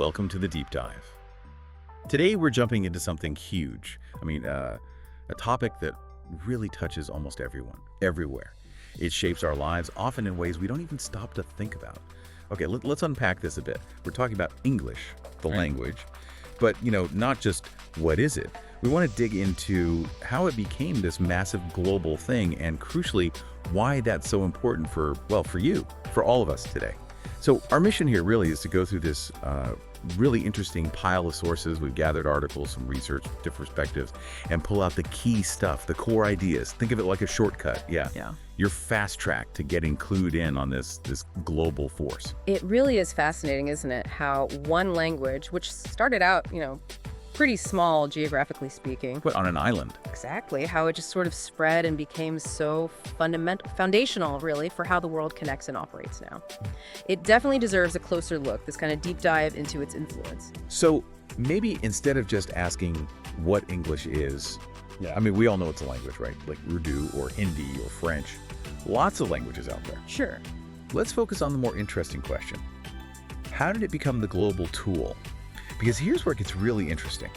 welcome to the deep dive. Today we're jumping into something huge. A topic that really touches almost everyone, everywhere. It shapes our lives, often in ways we don't even stop to think about. Okay, let's unpack this a bit. We're talking about English, the language, but not just what is it. We want to dig into how it became this massive global thing, and crucially, why that's so important for you, for all of us today. So our mission here really is to go through this really interesting pile of sources. We've gathered articles, some research, different perspectives, and pull out the key stuff, the core ideas. Think of it like a shortcut. Yeah. Your fast track to getting clued in on this global force. It really is fascinating, isn't it? How one language, which started out, pretty small geographically speaking. But on an island. Exactly. How it just sort of spread and became so foundational, really, for how the world connects and operates now. It definitely deserves a closer look, this kind of deep dive into its influence. So maybe instead of just asking what English is, we all know it's a language, right? Like Urdu or Hindi or French. Lots of languages out there. Sure. Let's focus on the more interesting question. How did it become the global tool? Because here's where it gets really interesting.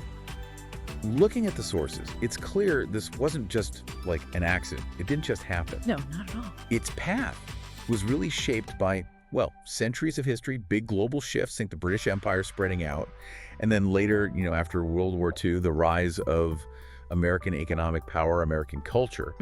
Looking at the sources, it's clear this wasn't just like an accident. It didn't just happen. No, not at all. Its path was really shaped by, centuries of history, big global shifts, think the British Empire spreading out, and then later, after World War II, the rise of American economic power, American culture.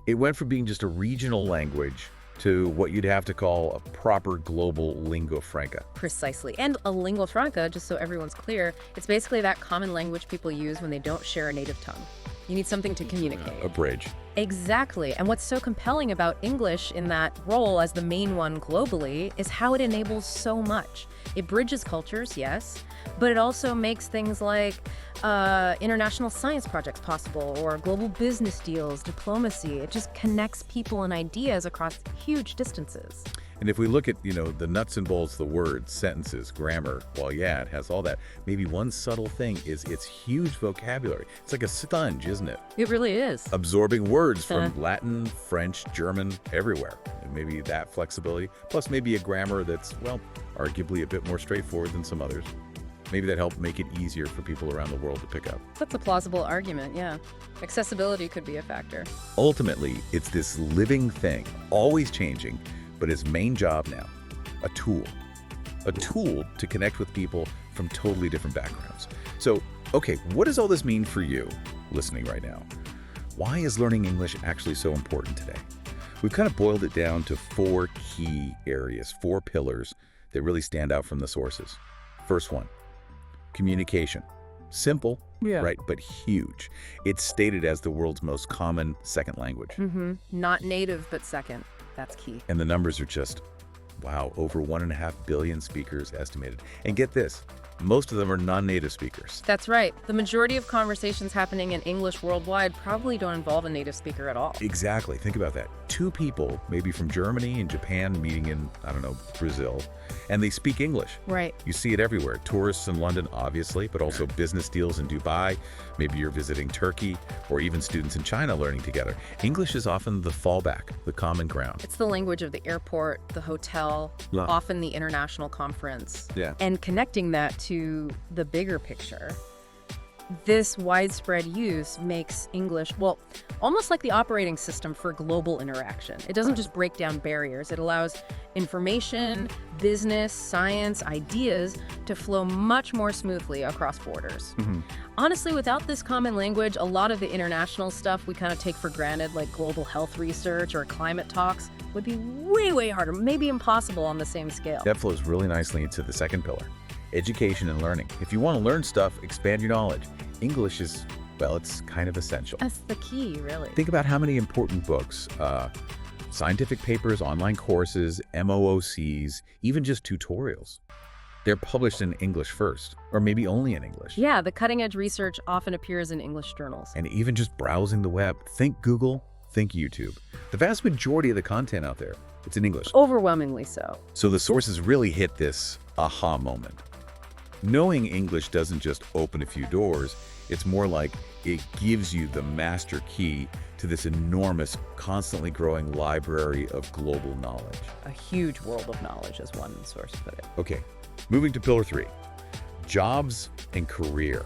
It went from being just a regional language to what you'd have to call a proper global lingua franca. Precisely. And a lingua franca, just so everyone's clear, it's basically that common language people use when they don't share a native tongue. You need something to communicate. A bridge. Exactly. And what's so compelling about English in that role as the main one globally is how it enables so much. It bridges cultures, yes, but it also makes things like international science projects possible, or global business deals, diplomacy. It just connects people and ideas across huge distances. And if we look at, the nuts and bolts, the words, sentences, grammar, it has all that. Maybe one subtle thing is its huge vocabulary. It's like a sponge, isn't it? It really is. Absorbing words from Latin, French, German, everywhere. And maybe that flexibility, plus maybe a grammar that's, arguably a bit more straightforward than some others. Maybe that helped make it easier for people around the world to pick up. That's a plausible argument, yeah. Accessibility could be a factor. Ultimately, it's this living thing, always changing, but its main job now, a tool. A tool to connect with people from totally different backgrounds. So, what does all this mean for you listening right now? Why is learning English actually so important today? We've kind of boiled it down to 4 key areas, 4 pillars that really stand out from the sources. First one, communication. Simple, right, but huge. It's stated as the world's most common second language. Not native, but second. That's key. And the numbers are just, over 1.5 billion speakers estimated. And get this, most of them are non-native speakers. That's right. The majority of conversations happening in English worldwide probably don't involve a native speaker at all. Exactly. Think about that. 2 people, maybe from Germany and Japan, meeting in, Brazil, and they speak English. Right. You see it everywhere. Tourists in London, obviously, but also business deals in Dubai. Maybe you're visiting Turkey, or even students in China learning together. English is often the fallback, the common ground. It's the language of the airport, the hotel, often the international conference. Yeah. And connecting that to the bigger picture, this widespread use makes English, almost like the operating system for global interaction. It doesn't just break down barriers. It allows information, business, science, ideas to flow much more smoothly across borders. Honestly, without this common language, a lot of the international stuff we kind of take for granted, like global health research or climate talks, would be way, way harder, maybe impossible on the same scale. That flows really nicely into the second pillar. Education and learning. If you want to learn stuff, expand your knowledge. English is, it's kind of essential. That's the key, really. Think about how many important books, scientific papers, online courses, MOOCs, even just tutorials. They're published in English first, or maybe only in English. Yeah, the cutting-edge research often appears in English journals. And even just browsing the web, think Google, think YouTube. The vast majority of the content out there, it's in English. Overwhelmingly so. So the sources really hit this aha moment. Knowing English doesn't just open a few doors, it's more like it gives you the master key to this enormous, constantly growing library of global knowledge. A huge world of knowledge, as one source put it. Okay, moving to pillar 3, Jobs and career.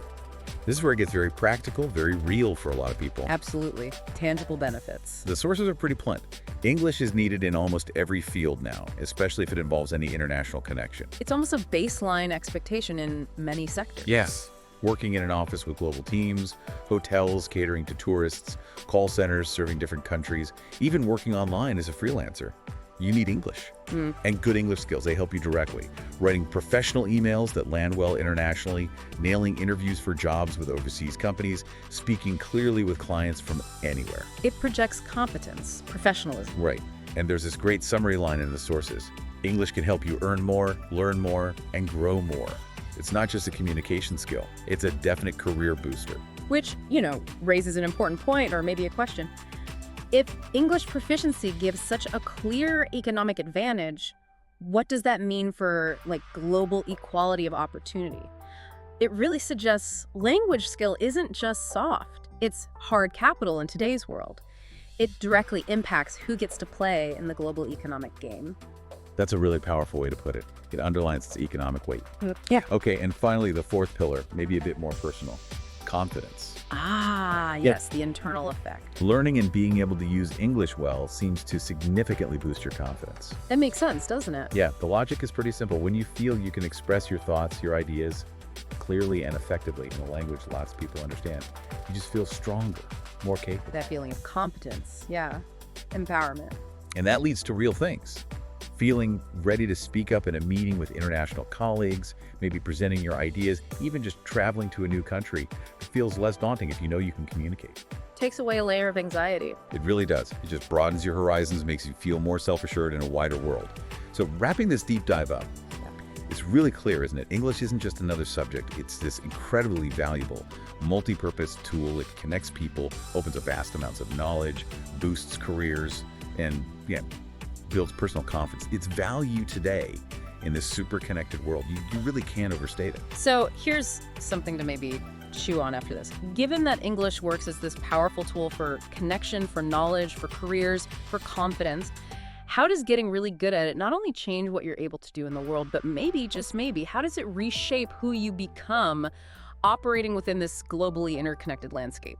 This is where it gets very practical, very real for a lot of people. Absolutely. Tangible benefits. The sources are pretty blunt. English is needed in almost every field now, especially if it involves any international connection. It's almost a baseline expectation in many sectors. Yes. Working in an office with global teams, hotels catering to tourists, call centers serving different countries, even working online as a freelancer. You need English and good English skills. They help you directly. Writing professional emails that land well internationally, nailing interviews for jobs with overseas companies, speaking clearly with clients from anywhere. It projects competence, professionalism. Right. And there's this great summary line in the sources. English can help you earn more, learn more, and grow more. It's not just a communication skill. It's a definite career booster. Which, raises an important point or maybe a question. If English proficiency gives such a clear economic advantage, what does that mean for global equality of opportunity? It really suggests language skill isn't just soft, it's hard capital in today's world. It directly impacts who gets to play in the global economic game. That's a really powerful way to put it. It underlines its economic weight. Yeah. Okay, and finally, the fourth pillar, maybe a bit more personal. Confidence. Yes, the internal effect. Learning and being able to use English well seems to significantly boost your confidence. That makes sense, doesn't it? Yeah, the logic is pretty simple. When you feel you can express your thoughts, your ideas clearly and effectively in a language lots of people understand, you just feel stronger, more capable. That feeling of competence, yeah. Empowerment. And that leads to real things. Feeling ready to speak up in a meeting with international colleagues, maybe presenting your ideas, even just traveling to a new country, it feels less daunting if you know you can communicate. Takes away a layer of anxiety. It really does. It just broadens your horizons, makes you feel more self-assured in a wider world. So wrapping this deep dive up, it's really clear, isn't it? English isn't just another subject. It's this incredibly valuable, multi-purpose tool. It connects people, opens up vast amounts of knowledge, boosts careers, and builds personal confidence. Its value today in this super connected world, you really can't overstate it. So here's something to maybe chew on after this. Given that English works as this powerful tool for connection, for knowledge, for careers, for confidence, how does getting really good at it not only change what you're able to do in the world, but maybe, just maybe, how does it reshape who you become operating within this globally interconnected landscape?